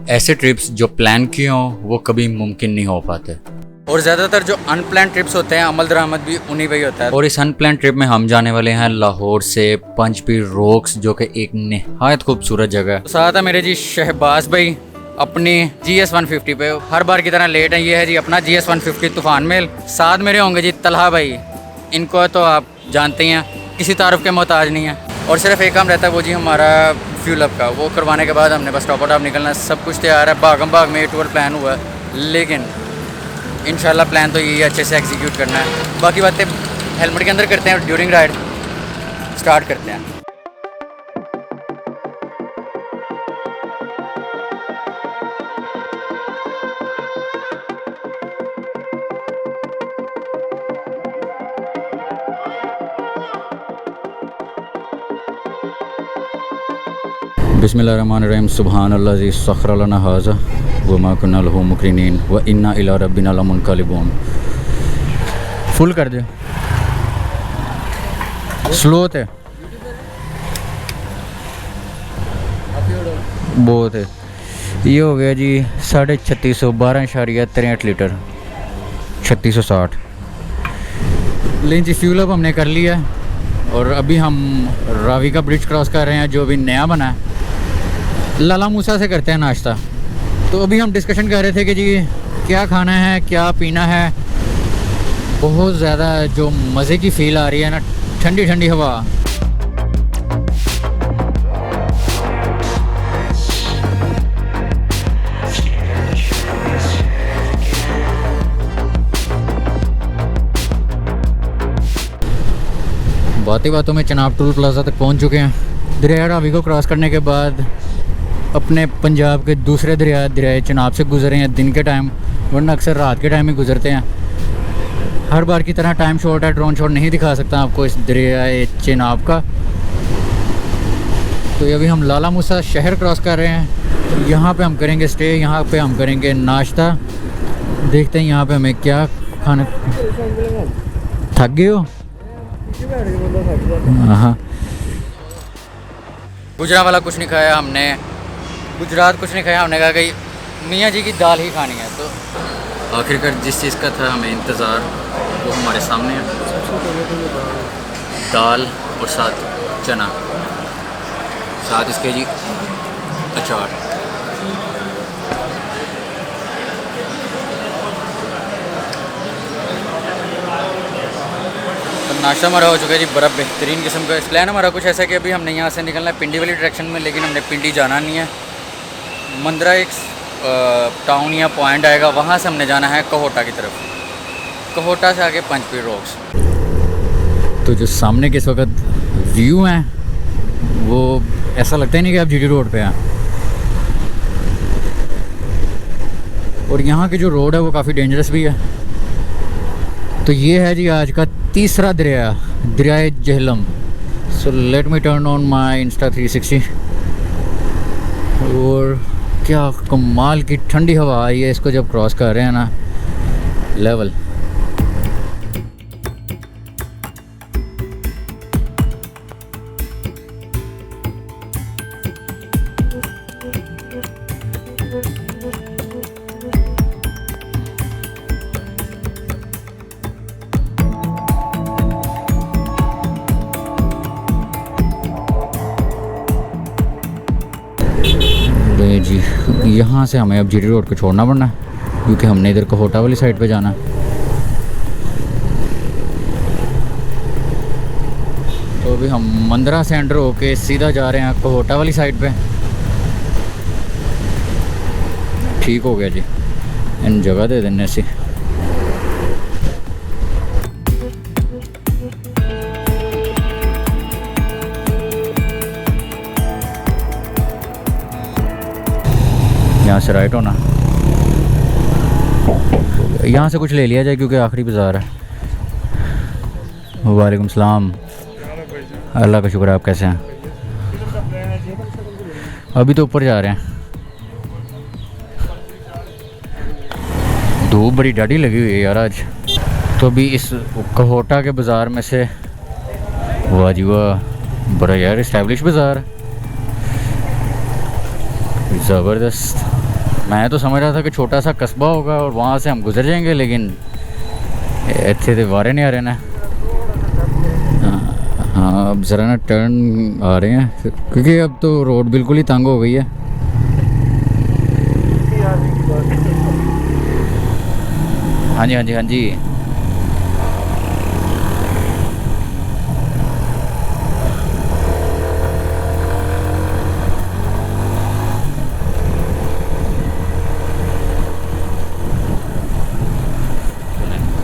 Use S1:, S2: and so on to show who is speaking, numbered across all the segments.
S1: ऐसे ट्रिप्स जो प्लान किए हों वो कभी मुमकिन नहीं हो पाते, और ज़्यादातर जो अनप्लान ट्रिप्स होते हैं अमल दरामद भी उन्हीं पे ही होता है। और इस अनप्लान ट्रिप में हम जाने वाले हैं लाहौर से पंचपीर रॉक्स, जो कि एक निहायत खूबसूरत जगह है। साथ है मेरे जी शहबाज भाई अपनी GS 150 पे, हर बार की तरह लेट है। ये है जी अपना GS 150 तूफान मेल। साथ मेरे होंगे जी तलहा भाई, इनको तो आप जानते ही हैं, किसी तारुफ के मोहताज नहीं है। और सिर्फ एक काम रहता है वो जी हमारा फ्यूल अप का, वो करवाने के बाद हमने बस टॉप अप निकलना है। सब कुछ तैयार है, भागम भाग में टूर प्लान हुआ है, लेकिन इंशाल्लाह प्लान तो यही अच्छे से एग्जीक्यूट करना है। बाकी बातें हेलमेट के अंदर करते हैं, ड्यूरिंग राइड स्टार्ट करते हैं। बिस्मिल्लाहिर्रहमानिर्रहीम। सुब्हानल्लाज़ी सख़्खर लना हाज़ा व मा कुन्ना लहू मुक़रिनीन व इन्ना इला रब्बिना लमुनक़लिबून। फुल कर दे, स्लो थे बहुत है। ये हो गया जी 3650 12.63 लीटर 3660। लेकिन जी फ्यूल अप हमने कर लिया और अभी हम रावी का ब्रिज क्रॉस कर रहे हैं, जो अभी नया बना है। लाला मूसा से करते हैं नाश्ता। तो अभी हम डिस्कशन कर रहे थे कि जी क्या खाना है, क्या पीना है। बहुत ज़्यादा जो मज़े की फ़ील आ रही है ना, ठंडी ठंडी हवा। बातें बातों में चनाब टूल प्लाजा तक पहुंच चुके हैं। दरिया रावी को क्रॉस करने के बाद अपने पंजाब के दूसरे दरिया चनाब से गुजरे हैं दिन के टाइम, वरना अक्सर रात के टाइम ही गुजरते हैं। हर बार की तरह टाइम शॉट है, ड्रोन शॉट नहीं दिखा सकता आपको इस दरिया चनाब का। तो अभी हम लाला मूसा शहर क्रॉस कर रहे हैं। यहाँ पे हम करेंगे स्टे, यहाँ पे हम करेंगे नाश्ता। देखते हैं यहाँ पे हमें क्या खाना। थक गए हो? हाँ, गुजरावाला कुछ नहीं खाया हमने, गुजरात कुछ नहीं खाया हमने, कहा कि मियाँ जी की दाल ही खानी है। तो आखिरकार जिस चीज़ का था हमें इंतज़ार वो हमारे सामने है, दाल और साथ चना, साथ इसके जी अचार। नाश्ता हमारा हो चुका है जी बड़ा बेहतरीन किस्म का। प्लान हमारा कुछ ऐसा है कि अभी हमने यहाँ से निकलना है पिंडी वाली डायरेक्शन में, लेकिन हमने पिंडी जाना नहीं है। मंदरा एक टाउन या पॉइंट आएगा, वहाँ से हमने जाना है कहोटा की तरफ। कहोटा से आगे पंचपीर रॉक्स। तो जो सामने के इस वक्त व्यू हैं वो ऐसा लगता ही नहीं कि आप GT रोड पे हैं। और यहाँ की जो रोड है वो काफ़ी डेंजरस भी है। तो ये है जी आज का तीसरा दरिया Jhelum. So let me turn on my Insta 360। और क्या कमाल की ठंडी हवा आई है इसको जब क्रॉस कर रहे हैं ना, लेवल। जी यहाँ से हमें अब GT रोड को छोड़ना पड़ना है, क्योंकि हमने इधर कहोटा वाली साइड पे जाना है। तो अभी हम मंदरा से एंटर होके सीधा जा रहे हैं कहोटा वाली साइड पे। ठीक हो गया जी, इन जगह दे देने से। यहाँ से राइट होना, यहाँ से कुछ ले लिया जाए क्योंकि आखिरी बाज़ार है। वालेकुम सलाम। अल्लाह का शुक्र है, आप कैसे हैं? अभी तो ऊपर जा रहे हैं। धूप बड़ी डाढ़ी लगी हुई है यार आज। तो अभी इस कहोटा के बाज़ार में से, वाह जी वाह, बड़ा यार इस्टेब्लिश बाज़ार है, ज़बरदस्त। मैं तो समझ रहा था कि छोटा सा कस्बा होगा और वहाँ से हम गुजर जाएंगे, लेकिन अच्छे से वारे नहीं आ रहे ना। हाँ अब ज़रा ना टर्न आ रहे हैं क्योंकि अब तो रोड बिल्कुल ही तंग हो गई है। हाँ जी हाँ जी हाँ जी।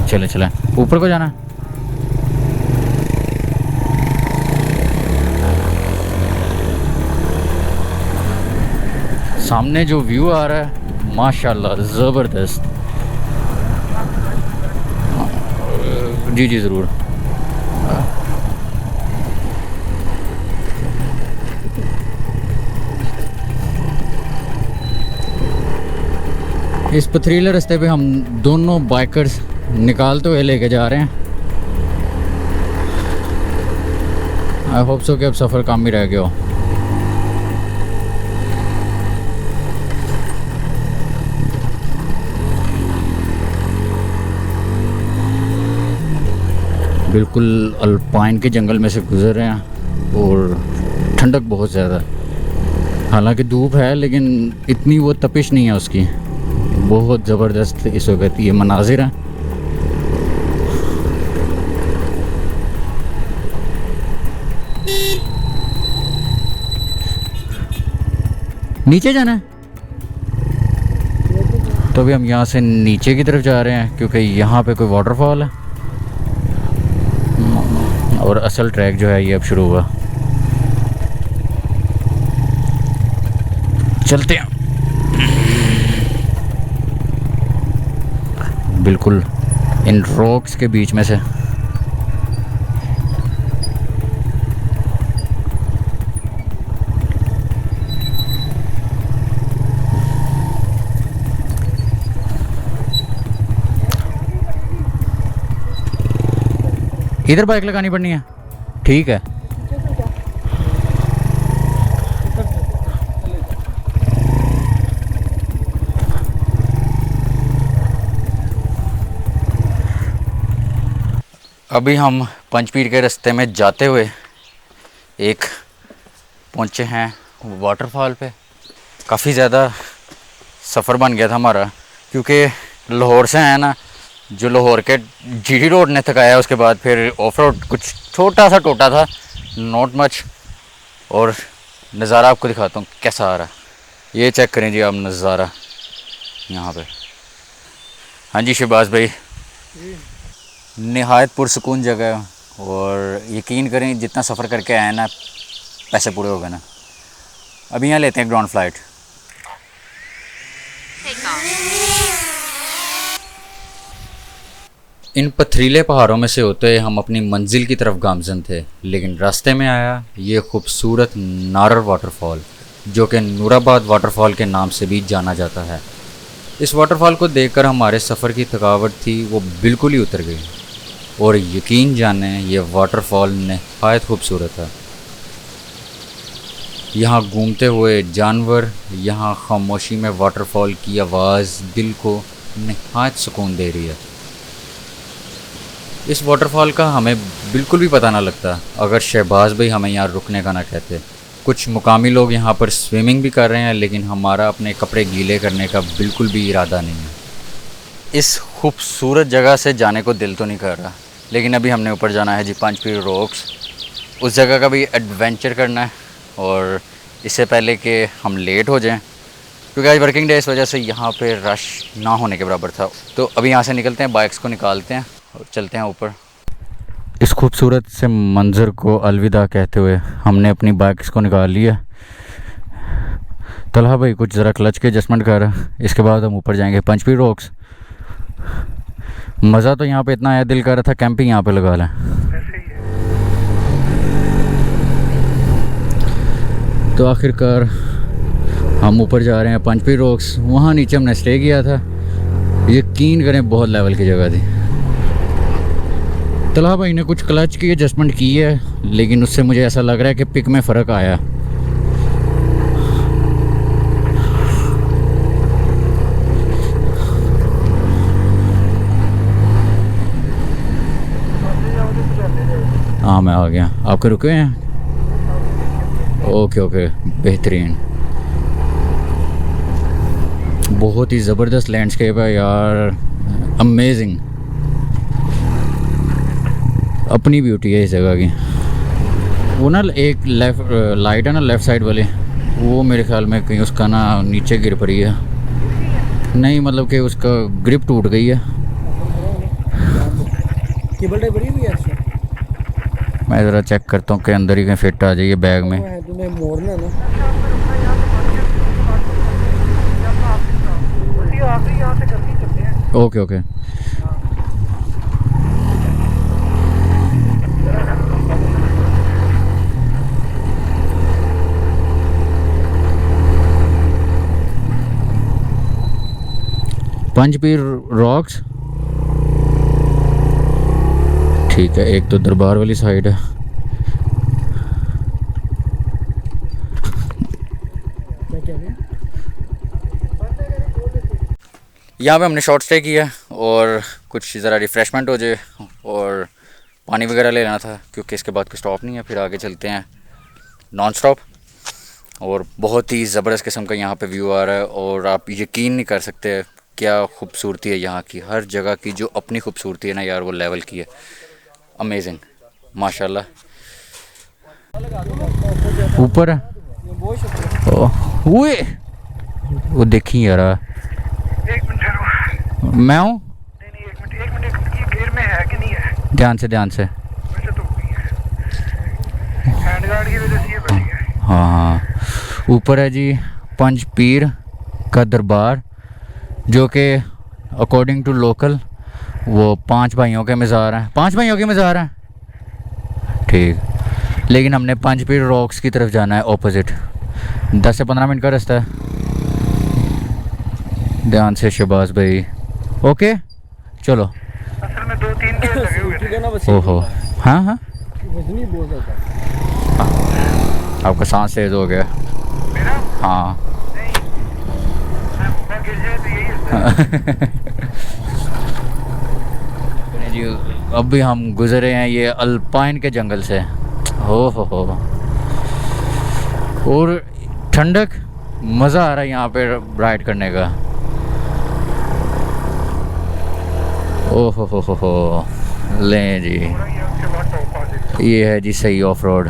S1: चले चले ऊपर को जाना है। सामने जो व्यू आ रहा है माशाल्लाह ज़बरदस्त। जी जी ज़रूर। इस पथरीले रास्ते पे हम दोनों बाइकर्स निकालते हुए लेके जा रहे हैं। आई होप सो कि अब सफ़र कम ही रह गया हो। बिल्कुल अल्पाइन के जंगल में से गुजर रहे हैं और ठंडक बहुत ज़्यादा। हालांकि धूप है लेकिन इतनी वो तपिश नहीं है उसकी। बहुत ज़बरदस्त इस वक्त ये मनाजिर हैं। नीचे जाना है तो अभी हम यहाँ से नीचे की तरफ जा रहे हैं क्योंकि यहाँ पे कोई वाटरफॉल है और असल ट्रैक जो है ये अब शुरू हुआ। चलते हैं बिल्कुल इन रॉक्स के बीच में से। इधर बाइक लगानी पड़नी है, ठीक है। अभी हम पंचपीर के रास्ते में जाते हुए एक पहुंचे हैं वाटरफॉल पे। काफ़ी ज़्यादा सफ़र बन गया था हमारा क्योंकि लाहौर से है ना, जो लाहौर के जीटी रोड ने थकाया, उसके बाद फिर ऑफ रोड कुछ छोटा सा टोटा था, नॉट मच। और नज़ारा आपको दिखाता हूँ कैसा आ रहा है। ये चेक करें जी आप नज़ारा यहाँ पे। हाँ जी शहबाज भाई, निहायत पुरसुकून जगह है और यकीन करें जितना सफ़र करके आए ना पैसे पूरे हो गए ना। अभी यहाँ लेते हैं ग्राउंड फ्लाइट। इन पथरीले पहाड़ों में से होते हम अपनी मंजिल की तरफ गामजन थे, लेकिन रास्ते में आया ये खूबसूरत नारर वाटरफॉल जो कि नूराबाद वाटरफॉल के नाम से भी जाना जाता है। इस वाटरफॉल को देखकर हमारे सफ़र की थकावट थी वो बिल्कुल ही उतर गई और यकीन जाने ये वाटरफॉल नहायत खूबसूरत है। यहाँ घूमते हुए जानवर, यहाँ खामोशी में वाटरफॉल की आवाज़ दिल को नहायत सुकून दे रही है। इस वाटरफॉल का हमें बिल्कुल भी पता ना लगता अगर शहबाज भाई हमें यहाँ रुकने का ना कहते। कुछ मुकामी लोग यहाँ पर स्विमिंग भी कर रहे हैं, लेकिन हमारा अपने कपड़े गीले करने का बिल्कुल भी इरादा नहीं है। इस खूबसूरत जगह से जाने को दिल तो नहीं कर रहा, लेकिन अभी हमने ऊपर जाना है जी पंचपीर रॉक्स। उस जगह का भी एडवेंचर करना है और इससे पहले कि हम लेट हो जाएं, क्योंकि आज वर्किंग डे इस वजह से यहाँ पे रश ना होने के बराबर था। तो अभी यहाँ से निकलते हैं, बाइक्स को निकालते हैं और चलते हैं ऊपर। इस खूबसूरत से मंज़र को अलविदा कहते हुए हमने अपनी बाइक्स को निकाल लिया। तलहा भाई कुछ ज़रा क्लच के एडजस्टमेंट कर, इसके बाद हम ऊपर जाएंगे पंचपीर रॉक्स। मज़ा तो यहाँ पे इतना आया, दिल कर रहा था कैंपिंग यहाँ पे लगा लें। तो आखिरकार हम ऊपर जा रहे हैं पंचपीर रॉक्स। वहाँ नीचे हमने स्टे किया था, यकीन करें बहुत लेवल की जगह थी। तलहा भाई ने कुछ क्लच की एडजस्टमेंट की है, लेकिन उससे मुझे ऐसा लग रहा है कि पिक में फ़र्क आया। हाँ मैं आ गया, आपके रुके हैं? ओके ओके, बेहतरीन। बहुत ही ज़बरदस्त लैंडस्केप है यार, अमेजिंग। अपनी ब्यूटी है इस जगह की। वो ना एक लेफ़्ट लाइट है ना लेफ़्ट साइड वाले, वो मेरे ख्याल में कहीं उसका ना नीचे गिर पड़ी है। नहीं मतलब कि उसका ग्रिप टूट गई है।
S2: केबल टाइप बड़ी हुई है एक्स्ट्रा।
S1: मैं ज़रा चेक करता हूँ कि अंदर ही कहीं फिट आ जाइए बैग में।
S2: तुम्हें मोड़ना ना।
S1: Okay okay. पंजपीर रॉक्स, ठीक है। एक तो दरबार वाली साइड है।
S2: क्या कह रहे हैं?
S1: यहाँ पे हमने शॉर्ट स्टे किया और कुछ ज़रा रिफ़्रेशमेंट हो जाए और पानी वगैरह ले लेना था, क्योंकि इसके बाद कोई स्टॉप नहीं है। फिर आगे चलते हैं नॉन स्टॉप। और बहुत ही ज़बरदस्त किस्म का यहाँ पे व्यू आ रहा है और आप यकीन नहीं कर सकते क्या खूबसूरती है यहाँ की। हर जगह की जो अपनी खूबसूरती है ना यार, वो लेवल की है। अमेजिंग, माशाल्लाह। ऊपर है वो देखी यार।
S3: एक मिनट ठहरो।
S1: मैं हूँ,
S3: नहीं एक मिनट ये गेयर में है कि नहीं है?
S1: ध्यान से
S3: वैसे तो हैंड गार्ड की वजह से ये बच गया।
S1: हाँ हाँ। ऊपर है जी पंजपीर का दरबार, जो कि अकॉर्डिंग टू लोकल वो 5 भाइयों के मज़ार हैं। 5 भाइयों के मज़ार हैं, ठीक। लेकिन हमने पंजपीर रॉक्स की तरफ जाना है, ऑपोजिट। 10 से 15 मिनट का रास्ता है। ध्यान से शहबाज भाई। ओके चलो।
S3: असल में 2-3 गेयर लगे हुए थे।
S1: ओहो, हाँ हाँ,
S2: वजनी बहुत ज़्यादा।
S1: आपका सांस तेज हो गया।
S3: मेरा
S1: हाँ
S3: नहीं, मैं ऊपर गिर जाए तो यही होता है।
S1: जी। अभी हम गुजरे हैं ये अल्पाइन के जंगल से। हो और ठंडक, मज़ा आ रहा है यहाँ पे राइड करने का। हो लें जी,
S3: थोड़ा ये उसके बाद टॉप आ जाएगा।
S1: ये है जी सही ऑफ रोड।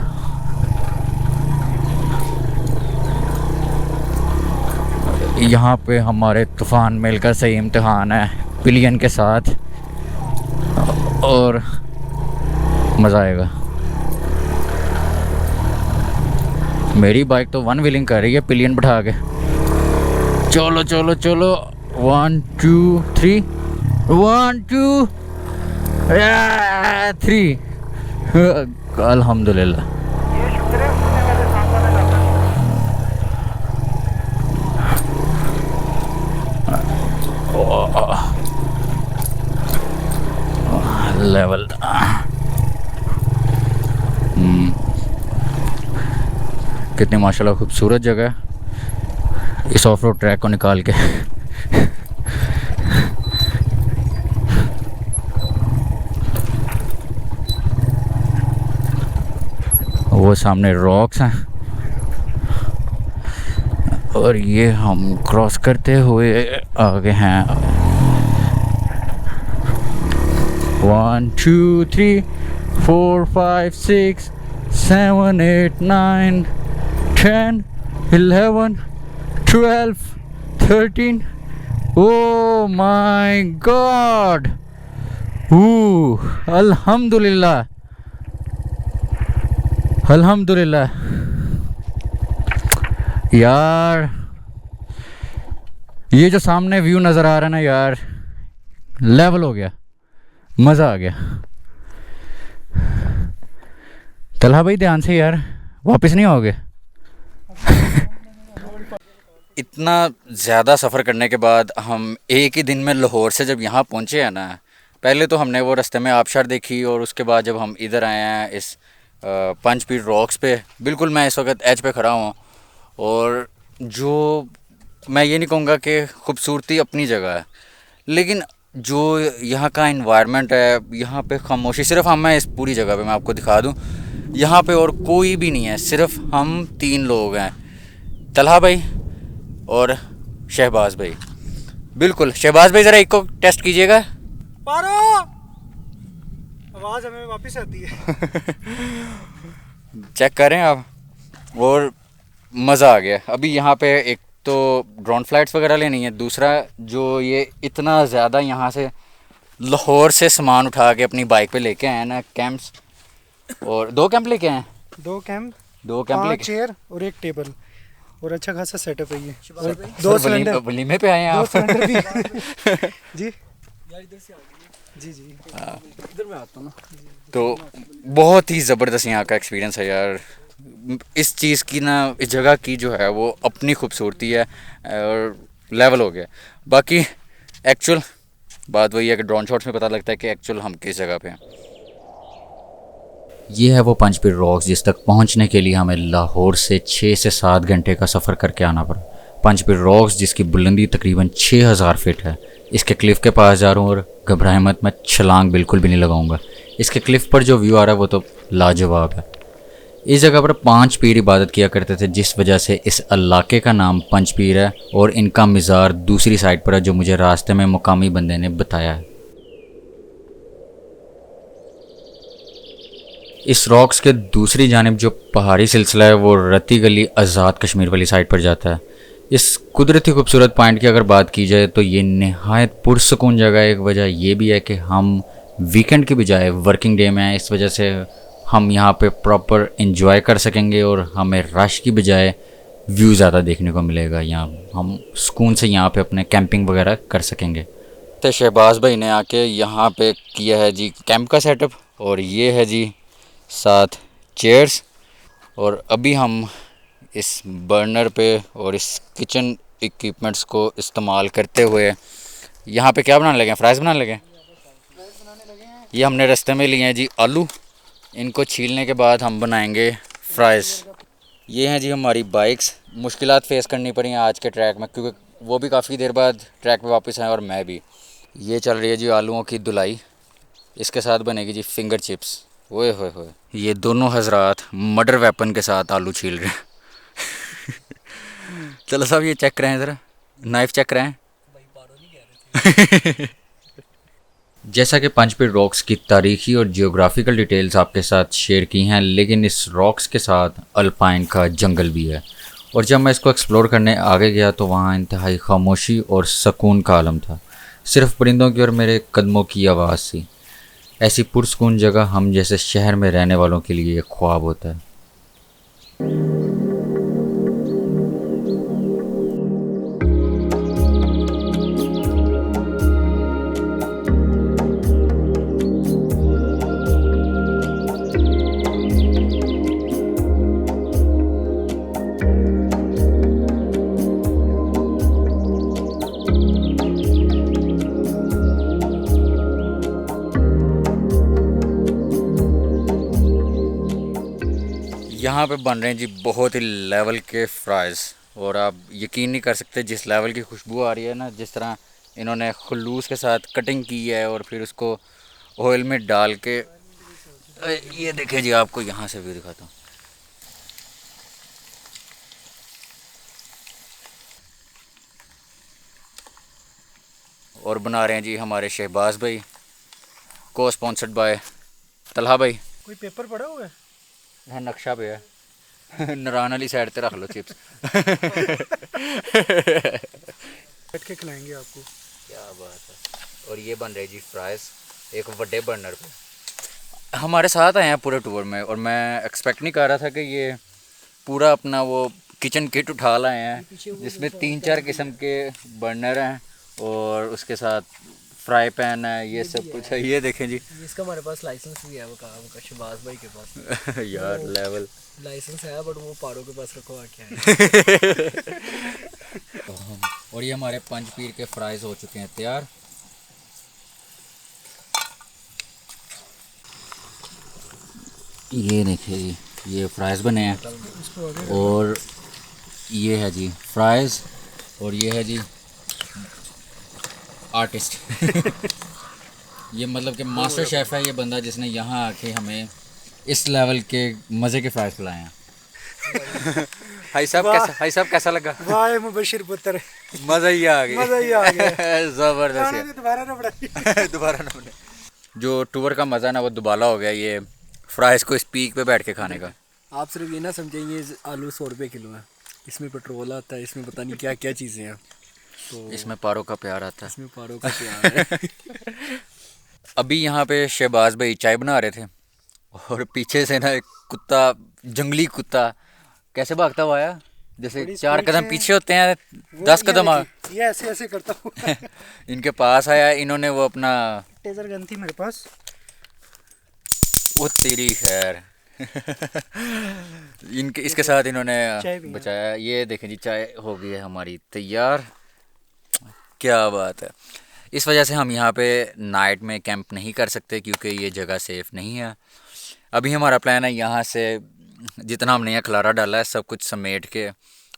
S1: यहाँ पे हमारे तूफ़ान मेल का सही इम्तिहान है पिलियन के साथ, और मज़ा आएगा। मेरी बाइक तो वन व्हीलिंग कर रही है पिलियन बैठा के। चलो चलो चलो, 1 2 3, 1 2 3। अल्हम्दुलिल्लाह।
S3: ये शुक्र है उसने मेरे सामने जाता
S1: लेवल कितनी माशाल्लाह खूबसूरत जगह है इस ऑफ रोड ट्रैक को निकाल के। वो सामने रॉक्स हैं और ये हम क्रॉस करते हुए आगे हैं। 1 2 3 4 5 6 7 8 9 10 11 12 13। Oh my God! अल्हम्दुलिल्लाह अल्हम्दुलिल्लाह यार। ये जो सामने व्यू नज़र आ रहा है ना यार, लेवल हो गया, मज़ा आ गया। तलहा भाई ध्यान से यार, वापस नहीं आओगे। इतना ज़्यादा सफ़र करने के बाद हम एक ही दिन में लाहौर से जब यहाँ पहुँचे हैं ना, पहले तो हमने वो रास्ते में आबशार देखी और उसके बाद जब हम इधर आए हैं इस पंजपीर रॉक्स पे, बिल्कुल मैं इस वक्त एज पे खड़ा हूँ। और जो मैं ये नहीं कहूँगा कि खूबसूरती अपनी जगह है, लेकिन जो यहाँ का इन्वायरमेंट है, यहाँ पे खामोशी, सिर्फ हम हैं इस पूरी जगह पे, मैं आपको दिखा दूँ, यहाँ पे और कोई भी नहीं है, सिर्फ हम 3 लोग हैं, तलहा भाई और शहबाज भाई। बिल्कुल शहबाज भाई, ज़रा एक को टेस्ट कीजिएगा।
S2: पारो आवाज़ हमें वापस आती है।
S1: चेक करें आप, और मज़ा आ गया। अभी यहाँ पे एक तो ड्रोन फ्लाइट्स वगैरह लेनी है, दूसरा जो ये इतना ज़्यादा यहाँ से लाहौर से सामान उठा के अपनी बाइक पे लेके आए हैं ना, कैंप्स, और 2 कैंप लेके आए हैं,
S2: 2 कैंप,
S1: 2 कैंप
S2: 5
S1: लेके,
S2: चेयर और 1 टेबल, और अच्छा खासा सेटअप है ये। और
S1: सर
S2: 2 सिलेंडर,
S1: वलीमे पे आए हैं
S2: 2
S1: आप।
S2: सिलेंडर भी। जी यार इधर से आ गई। जी जी इधर मैं आता हूँ ना।
S1: तो बहुत ही ज़बरदस्त यहाँ का एक्सपीरियंस है यार। इस चीज़ की ना, इस जगह की जो है वो अपनी खूबसूरती है और लेवल हो गया। बाकी एक्चुअल बात वही है कि ड्रोन शॉट्स में पता लगता है कि एक्चुअल हम किस जगह पे हैं। ये है वो पंचपीर रॉक्स जिस तक पहुंचने के लिए हमें लाहौर से 6 से 7 घंटे का सफ़र करके आना पड़ा। पंचपीर रॉक्स जिसकी बुलंदी तकरीबन 6000 फीट है। इसके क्लिफ़ के पास जा रहा हूँ और घबराए मत, मैं छलांग बिल्कुल भी नहीं लगाऊंगा। इसके क्लिफ़ पर जो व्यू आ रहा है वो तो लाजवाब है। इस जगह पर 5 पीर इबादत किया करते थे, जिस वजह से इस इलाके का नाम पंचपीर है, और इनका मज़ार दूसरी साइड पर है जो मुझे रास्ते में मुकामी बंदे ने बताया है। इस रॉक्स के दूसरी जानिब जो पहाड़ी सिलसिला है वो रत्ती गली आज़ाद कश्मीर वाली साइड पर जाता है। इस कुदरती खूबसूरत पॉइंट की अगर बात की जाए तो ये नहायत पुरसकून जगह है। एक वजह ये भी है कि हम वीकेंड की बजाय वर्किंग डे में हैं, इस वजह से हम यहाँ पे प्रॉपर एंजॉय कर सकेंगे और हमें रश की बजाय व्यू ज़्यादा देखने को मिलेगा। यहाँ हम सुकून से यहाँ पे अपने कैंपिंग वगैरह कर सकेंगे। तो शहबाज भाई ने आके यहाँ पे किया है जी कैंप का सेटअप, और ये है जी 7 चेयर्स, और अभी हम इस बर्नर पे और इस किचन इक्विपमेंट्स को इस्तेमाल करते हुए यहाँ पे क्या बनाने लगे हैं, फ्राइज़ बनाने लगे हैं। ये हमने रास्ते में लिए हैं जी आलू, इनको छीलने के बाद हम बनाएंगे फ्राइज़। ये हैं जी हमारी बाइक्स। मुश्किलात फेस करनी पड़ी हैं आज के ट्रैक में, क्योंकि वो भी काफ़ी देर बाद ट्रैक पे वापस आए और मैं भी। ये चल रही है जी आलूओं की धुलाई, इसके साथ बनेगी जी फिंगर चिप्स। ओए होए होए, ये दोनों हजरात मर्डर वेपन के साथ आलू छील रहे हैं। चलो साहब ये चेक करें ज़रा, नाइफ चेक करें। जैसा कि पंचपीर रॉक्स की तारीखी और जियोग्राफिकल डिटेल्स आपके साथ शेयर की हैं, लेकिन इस रॉक्स के साथ अल्पाइन का जंगल भी है। और जब मैं इसको एक्सप्लोर करने आगे गया तो वहाँ इंतहाई खामोशी और सुकून का आलम था। सिर्फ परिंदों की और मेरे कदमों की आवाज़ थी। ऐसी पुरसकून जगह हम जैसे शहर में रहने वालों के लिए एक ख्वाब होता है। यहाँ पे बन रहे हैं जी बहुत ही लेवल के फ्राइज़, और आप यकीन नहीं कर सकते जिस लेवल की खुशबू आ रही है ना, जिस तरह इन्होंने खलूस के साथ कटिंग की है और फिर उसको ऑयल में डाल के। ये देखिए जी, आपको यहाँ से भी दिखाता हूँ। और बना रहे हैं जी हमारे शहबाज भाई, को स्पॉन्सर्ड बाय तलहा भाई।
S2: कोई पेपर पड़ा हुआ है?
S1: हाँ, नक्शा पे है। नरान वाली साइड पे रख लो चिप्स।
S2: बैठ के खिलाएंगे आपको।
S1: क्या बात है। और ये बन रही जी फ्राइज़ एक बड़े बर्नर पे। हमारे साथ आए हैं पूरे टूर में, और मैं एक्सपेक्ट नहीं कर रहा था कि ये पूरा अपना वो किचन किट उठा लाए हैं, जिसमें 3-4 किस्म के बर्नर हैं और उसके साथ फ्राई पैन है, ये सब कुछ है। ये देखें जी,
S2: इसका हमारे पास लाइसेंस भी है, वो का शहबाज भाई के पास।
S1: यार लेवल
S2: लाइसेंस है, बट वो पहाड़ों के पास रखवा क्या है।
S1: और ये हमारे पंचपीर के फ्राइज़ हो चुके हैं तैयार। ये देखिए जी, ये फ्राइज़ बने हैं, और ये है जी फ्राइज़, और ये है जी आर्टिस्ट ये मतलब कि मास्टर शेफ़ है ये बंदा जिसने यहाँ आके हमें इस लेवल के मज़े के फ्राइज खिलाए हैं। भाई साहब कैसा लगा?
S2: वाह मुबशिर पुत्र,
S1: मज़ा ही आ गया।
S2: मजा ही आ गया।
S1: ज़बरदस्त है।
S2: दोबारा ना बढ़ाइए।
S1: दोबारा ना बने। जो टूर का मज़ा ना वो दुबाला हो गया ये फ्राइज़ को इस पीक पे बैठ के खाने का।
S2: आप सिर्फ ये ना समझेंगे आलू 100 रुपये किलो है, इसमें पेट्रोल आता है, इसमें पता नहीं क्या क्या चीज़ें हैं, तो
S1: इसमें पारों का प्यार आता है।
S2: इसमें पारों का प्यार है।
S1: अभी यहाँ पे शहबाज भाई चाय बना रहे थे और पीछे से ना एक कुत्ता, जंगली कुत्ता कैसे भागता हुआ आया, जैसे
S2: बड़ी
S1: 4
S2: स्पीड
S1: कदम
S2: से-
S1: पीछे होते हैं
S2: वो
S1: 10
S2: ये
S1: कदम
S2: देखिए, ये ऐसे ऐसे करता हूँ।
S1: इनके पास आया। इन्होंने वो अपना
S2: टेजर गन थी मेरे पास।
S1: वो तेरी खैर इनके इसके साथ इन्होंने
S2: चाय भी है।
S1: बचाया। ये देखें जी चाय हो गई है हमारी तैयार। क्या बात है। इस वजह से हम यहाँ पे नाइट में कैंप नहीं कर सकते क्योंकि ये जगह सेफ़ नहीं है। अभी हमारा प्लान है यहाँ से जितना हमने यहाँ खलारा डाला है सब कुछ समेट के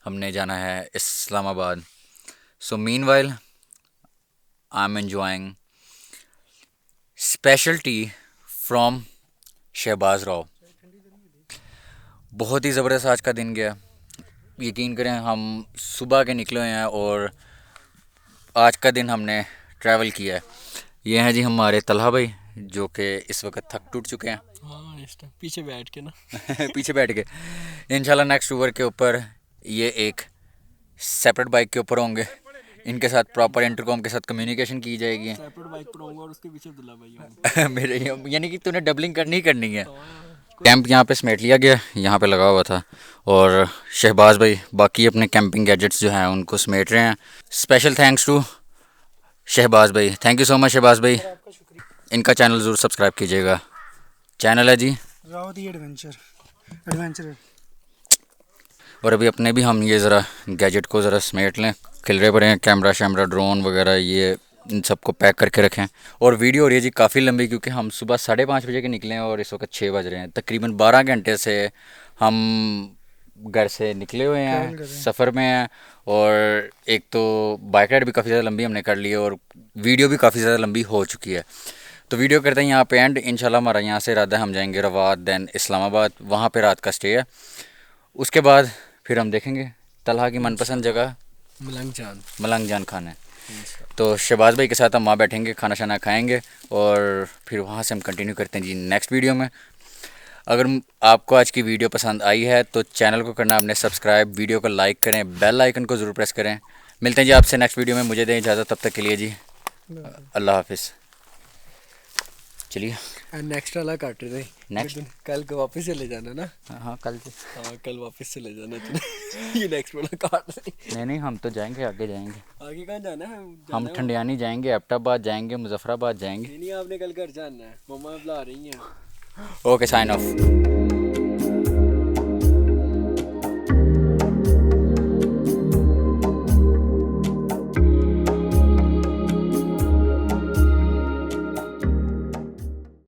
S1: हमने जाना है Islamabad. So meanwhile I am enjoying special tea from Shahbaz Rao. बहुत ही ज़बरदस्त आज का दिन गया। यकीन करें हम सुबह के निकले हुए हैं और आज का दिन हमने ट्रैवल किया है। ये हैं जी हमारे तलहा भाई जो कि इस वक्त थक टूट चुके हैं।
S2: हाँ इस टाइम पीछे बैठ के ना।
S1: पीछे बैठ के इंशाल्लाह नेक्स्ट टूर के ऊपर ये एक सेपरेट बाइक के ऊपर होंगे। इनके साथ प्रॉपर इंटरकॉम के साथ कम्युनिकेशन की जाएगी।
S2: सेपरेट बाइक पर आऊंगा और उसके पीछे अब्दुल्ला भाई होंगे।
S1: मेरे यानी कि तूने डबलिंग करनी ही करनी है। कैंप यहाँ पे समेट लिया गया, यहाँ पे लगा हुआ था और शहबाज भाई बाकी अपने कैंपिंग गैजेट्स जो हैं उनको समेट रहे हैं। स्पेशल थैंक्स टू शहबाज भाई। Thank you so much Shahbaz भाई।
S2: आपका शुक्रिया।
S1: इनका चैनल ज़रूर सब्सक्राइब कीजिएगा। चैनल है जी
S2: राव दी एडवेंचर।
S1: और अभी अपने भी हम ये ज़रा गैजेट को ज़रा समेट लें। खिलरे पड़े हैं कैमरा शैमरा ड्रोन वगैरह, ये इन सबको पैक करके रखें। और वीडियो हो रही है जी काफ़ी लंबी क्योंकि हम सुबह 5:30 बजे के निकले हैं और इस वक्त 6 बज रहे हैं। तकरीबन 12 घंटे से हम घर से निकले हुए हैं, सफ़र में हैं। और एक तो बाइक राइड भी काफ़ी ज़्यादा लंबी हमने कर ली है और वीडियो भी काफ़ी ज़्यादा लंबी हो चुकी है। तो वीडियो करते हैं यहाँ पे एंड। इंशाल्लाह हमारा यहाँ से इरादा है हम जाएंगे रवात दैन इस्लामाबाद, वहाँ पे रात का स्टे है। उसके बाद फिर हम देखेंगे तलहा की मनपसंद जगह मलंग जान खाना है। तो शहबाज भाई के साथ हम वहाँ बैठेंगे, खाना शाना खाएंगे और फिर वहाँ से हम कंटिन्यू करते हैं जी नेक्स्ट वीडियो में। अगर आपको आज की वीडियो पसंद आई है तो चैनल को करना आपने सब्सक्राइब, वीडियो को लाइक करें, बेल आइकन को ज़रूर प्रेस करें। मिलते हैं जी आपसे नेक्स्ट वीडियो में। मुझे दें इजाज़त, तब तक के लिए जी अल्लाह हाफिज़। चलिए
S2: नेक्स्ट वाला काट रहे
S1: नेक्स्ट
S2: कल को वापस चले जाना ना।
S1: हाँ कल से
S2: हाँ कल वापस चले जाना तूने। ये नेक्स्ट वाला काट रहे।
S1: नहीं हम तो जाएंगे, आगे जाएंगे।
S2: आगे कहाँ जाना है?
S1: हम ठंडियानी जाएंगे, एबटाबाद जाएंगे, मुजफ्फराबाद जाएंगे।
S2: नहीं आपने कल घर जाना है, मम्मा बुला रही हैं।
S1: Okay sign of.